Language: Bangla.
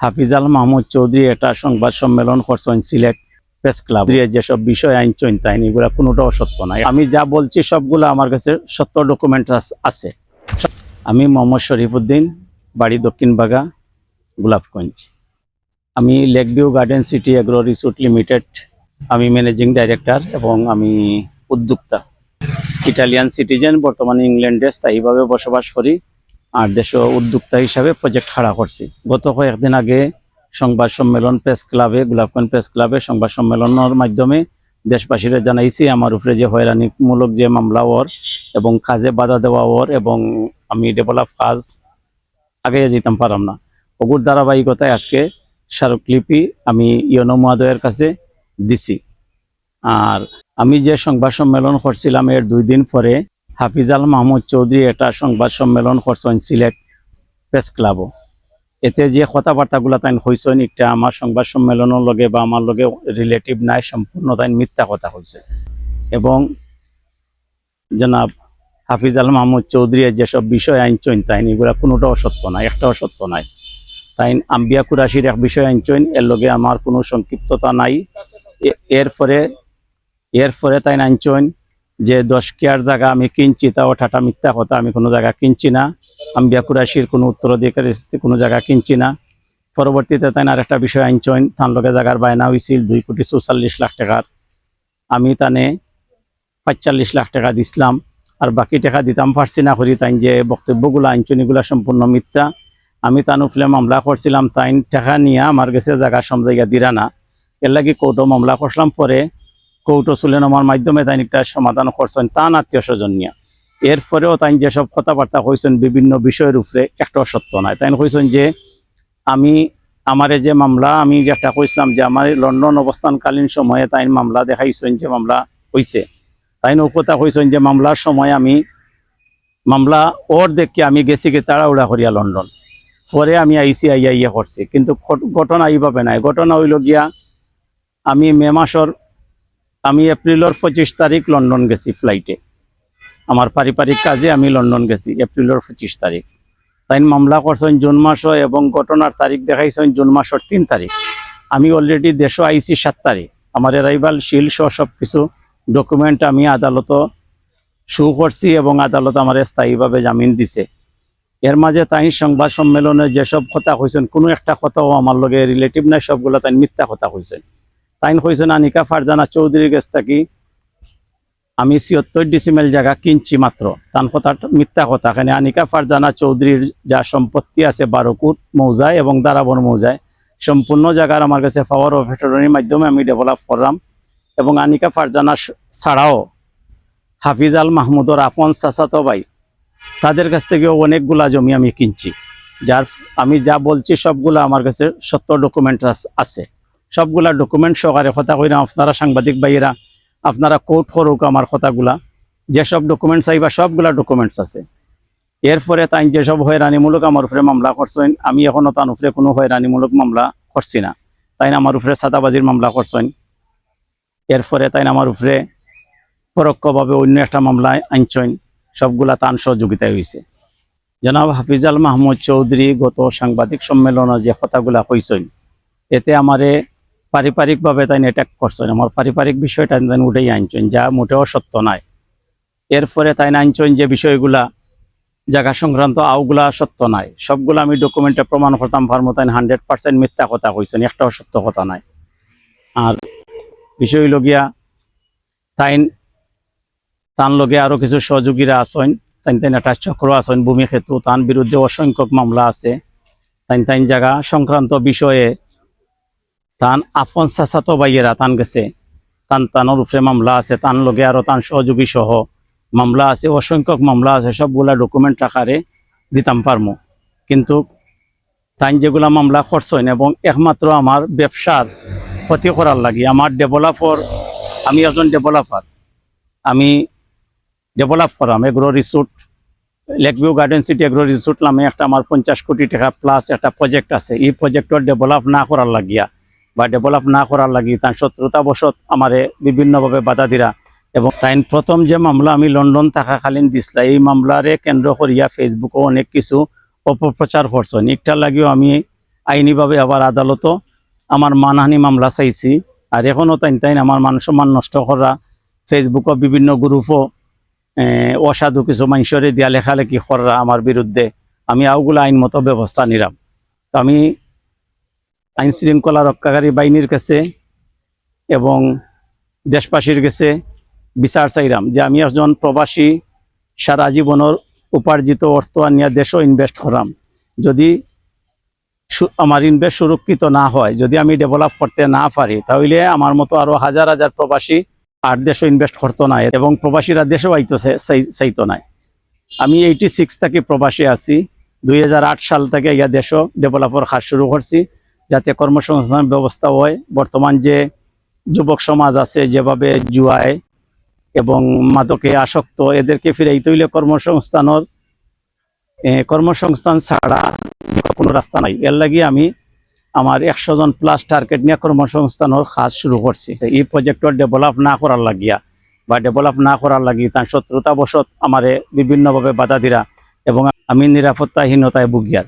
হাফিজাল মাহমুদ চৌধুরী একটা সংবাদ সম্মেলন করছেন সিলেট প্রেস ক্লাব। যেসব বিষয় আইনচৈন তাই এগুলা কোনোটাও সত্য নাই। আমি যা বলছি সবগুলো আমার কাছে সত্য ডকুমেন্ট আছে। আমি মোহাম্মদ শরীফউদ্দিন, বাড়ি দক্ষিণ বাগা, গোলাপগঞ্জ। আমি Lakeview garden city agro resort limited আমি ম্যানেজিং ডাইরেক্টর এবং আমি উদ্যোক্তা। ইটালিয়ান সিটিজেন, বর্তমানে ইংল্যান্ডে স্থায়ীভাবে বসবাস করি আর দেশ উদ্যোক্তা হিসাবে প্রজেক্ট খাড়া করছি। গত কয়েকদিন আগে সংবাদ সম্মেলন প্রেস ক্লাবে, গোলাপগঞ্জ প্রেস ক্লাবে সংবাদ সম্মেলনের মাধ্যমে দেশবাসীরা জানাইছি আমার উপরে যে হয়রানিমূলক যে মামলা ওর এবং কাজে বাধা দেওয়া ওর এবং আমি ডেভেলপ কাজ আগে যেতাম পারাম না, ওগুর ধারাবাহিকতায় আজকে স্মারকলিপি আমি ইউনো মহোদয়ের কাছে দিছি। আর আমি যে সংবাদ সম্মেলন করছিলাম এর 2 দিন পরে হাফিজাল মাহমুদ চৌধুরী একটা সংবাদ সম্মেলন করছেন সিলেট প্রেস ক্লাবও। এতে যে কথাবার্তাগুলো তাই হয়েছেন একটা আমার সংবাদ সম্মেলনের লগে বা আমার লগে রিলেটিভ নাই, সম্পূর্ণ তাই মিথ্যা কথা হয়েছে। এবং জনাব হাফিজাল মাহমুদ চৌধুরী যেসব বিষয় আইনচৈন তাই এগুলা কোনোটাও সত্য নাই, একটাও সত্য নাই। তাই আম্বিয়া কুরাশির এক বিষয় আইনচৈন, এর লগে আমার কোনো সংক্ষিপ্ততা নাই। এরপরে তাই আইনচৈন যে 10 কেয়ার জায়গা আমি কিনছি, তাও ঠাটা মিথ্যা কথা। আমি কোনো জায়গা কিনছি না, আম্বিয়া কুরাশির কোনো উত্তরাধিকারী কোনো জায়গা কিনছি না। পরবর্তীতে তাই আরেকটা বিষয় আইনচৈন, তার লগে জায়গার বায়না হয়েছিল 2,44,00,000 টাকার। আমি তানে 45 লাখ টাকা দিছিলাম আর বাকি টাকা দিতাম পারছি না করি। তাই যে বক্তব্যগুলো আইনচৈনিগুলো সম্পূর্ণ মিথ্যা। আমি তানু ফেলে মামলা করছিলাম, তাই টাকা নিয়ে আমার কাছে জায়গা সমজাইয়া দিরা না, এর লাগি কোর্টও মামলা করছিলাম। পরে কোর্টও চুলেন আমার মাধ্যমে তাই একটা সমাধান করছেন তান আত্মীয় স্বজন নিয়ে। এরপরেও তাই যেসব কথাবার্তা কইছেন বিভিন্ন বিষয়ের উপরে একটাও সত্য নাই। তাই কইছেন যে আমি আমারে যে মামলা আমি যে একটা কইছিলাম যে আমার লন্ডন অবস্থানকালীন সময়ে তাই মামলা দেখাইছেন যে মামলা হয়েছে। তাই কথা কইছেন যে মামলার সময় আমি মামলা ওর দেখে আমি গেছি কি তাড়াহুড়া করিয়া লন্ডন, পরে আমি আইসি আইয়া করছি। কিন্তু ঘটনা এইভাবে নাই। ঘটনা হইল গিয়া আমি আমি এপ্রিলের 25 তারিখ লন্ডন গেছি ফ্লাইটে, আমার পারিবারিক কাজে আমি লন্ডন গেছি এপ্রিলের 25 তারিখ। তাই মামলা করছেন জুন মাসও এবং ঘটনার তারিখ দেখাইছেন জুন মাসের 3 তারিখ। আমি অলরেডি দেশে আইসি 7 তারিখ। আমার অ্যারাইভাল শিল সহ সব কিছু ডকুমেন্ট আমি আদালত শু করছি এবং আদালত আমার স্থায়ীভাবে জামিন দিছে। এর মাঝে তাই সংবাদ সম্মেলনে যেসব কথা কইছেন কোনো একটা কথাও আমার লগে রিলেটিভ নাই, সবগুলো তাই মিথ্যা কথা কইছেন। তাই কইছেন আনিকা ফারজানা চৌধুরীর কাছ থেকে আমি 76 ডিসিমেল জায়গা কিনছি মাত্র, তার কথা মিথ্যা কথা। এখানে আনিকা ফারজানা চৌধুরীর যা সম্পত্তি আছে 12 কোট মৌজায় এবং দারাবন মৌজায়, সম্পূর্ণ জায়গার আমার কাছে পাওয়ার অফ অ্যাটর্নির মাধ্যমে আমি ডেভেলপ করলাম। এবং আনিকা ফারজানা ছাড়াও হাফিজাল মাহমুদর আপন চাচাতো ভাই, তাদের কাছ থেকেও অনেকগুলা জমি আমি কিনছি। যার আমি যা বলছি সবগুলা আমার কাছে সত্য ডকুমেন্ট আছে। সবগুলা ডকুমেন্ট সহকারে কথা কইরা আপনারা সাংবাদিক ভাইয়েরা আপনারা কোর্ট করুক আমার কথাগুলা, যেসব ডকুমেন্টস আইবা সবগুলা ডকুমেন্টস আছে। এরপরে তাই যেসব হয়রানিমূলক আমার উপরে মামলা করছেন, আমি এখনো তার উপরে কোনো হয়রানিমূলক মামলা করছি না। তাই আমার উপরে সাদাবাজির মামলা করছেন। এরপরে তাই আমার উপরে পরোক্ষভাবে অন্য একটা মামলা আনছেন, সবগুলা তান সহযোগিতায় হয়েছে। জনাব হাফিজাল মাহমুদ চৌধুরী গত সাংবাদিক সম্মেলনে যে কথাগুলা কইছেন, এতে আমারে পারিবারিকভাবে তাই অ্যাটাক করছেন। আমার পারিবারিক বিষয়টা তাই উঠেই আনছেন, যা মোটেও সত্য নয়। এরপরে তাই আনছেন যে বিষয়গুলা জায়গা সংক্রান্ত আওগুলা সত্য নয়, সবগুলো আমি ডকুমেন্টে প্রমাণ করতাম পারবো। তাই 100% মিথ্যা কথা কইছেন, একটাও সত্য কথা নাই। আর বিষয় লগিয়া তান লগে আরো কিছু সহযোগীরা আছেন, তাই একটা চক্র আছেন ভূমি ক্ষেত্র, তার বিরুদ্ধে অসংখ্যক মামলা আছে। তাই জায়গা সংক্রান্ত বিষয়ে তান আপন চাচাতো ভাইয়েরা তান গেছে, তানোর উপরে মামলা আছে, তান লগে আরো তান সহযোগী সহ মামলা আছে, অসংখ্যক মামলা আছে। সবগুলা ডকুমেন্ট আকারে দিতাম পারমু। কিন্তু তাই যেগুলা মামলা করছেন এবং একমাত্র আমার ব্যবসার ক্ষতি করার লাগি, আমার আমি একজন ডেভেলপার, আমি ডেভেলপ করাম agro resort, Lakeview garden city agro resort নামে একটা আমার 50 কোটি টাকা প্লাস একটা প্রজেক্ট আছে। এই প্রজেক্টর ডেভেলপ না করার লাগিয়া বা ডেভেলপ না করার লাগি তার শত্রুতাবশত আমারে বিভিন্নভাবে বাধা দিরা। এবং তাই প্রথম যে মামলা আমি লন্ডন থাকাকালীন দিছিলা, এই মামলারে কেন্দ্র করিয়া ফেসবুকও অনেক কিছু অপপ্রচার করছেন। একটার লাগিও আমি আইনিভাবে আবার আদালতও আমার মানহানি মামলা চাইছি। আর এখনও তাইন আমার মান সম্মান নষ্ট করা, ফেসবুকও বিভিন্ন গ্রুপও অসাধু কিছু মানুষরে দিয়া লেখালেখি করা আমার বিরুদ্ধে, আমি আউগুলো আইন মতো ব্যবস্থা নিলাম। তো আমি আইন শৃঙ্খলা রক্ষাকারী বাহিনীর কাছে এবং দেশবাসীর কাছে বিচার চাইলাম যে আমি একজন প্রবাসী, সারা জীবনের উপার্জিত অর্থ আনিয়া দেশও ইনভেস্ট করাম, যদি আমার ইনভেস্ট সুরক্ষিত না হয়, যদি আমি ডেভেলপ করতে না পারি, তাহলে আমার মতো আরো হাজার হাজার প্রবাসী আর দেশও ইনভেস্ট করতো না এবং প্রবাসীরা দেশও আইতো চাইতো না। আমি 86 থেকে প্রবাসী আছি, 2008 সাল থেকে ইয়া দেশও ডেভেলপের কাজ শুরু করছি, যাতে কর্মসংস্থান ব্যবস্থা হয়। বর্তমান যে যুবক সমাজ আছে যেভাবে জুয়ায় এবং মাদকে আসক্ত, এদেরকে ফিরাইতে হইলে কর্মসংস্থান ছাড়া কোনো রাস্তা নাই। এর লাগি আমি আমার 100 জন প্লাস টার্গেট নিয়ে কর্মসংস্থানের কাজ শুরু করছি। এই প্রজেক্টর ডেভেলপ না করার লাগিয়া বা ডেভেলপ না করার লাগি তার শত্রুতাবশত আমারে বিভিন্নভাবে বাধা দিরা এবং আমি নিরাপত্তাহীনতায় ভুগিয়ার।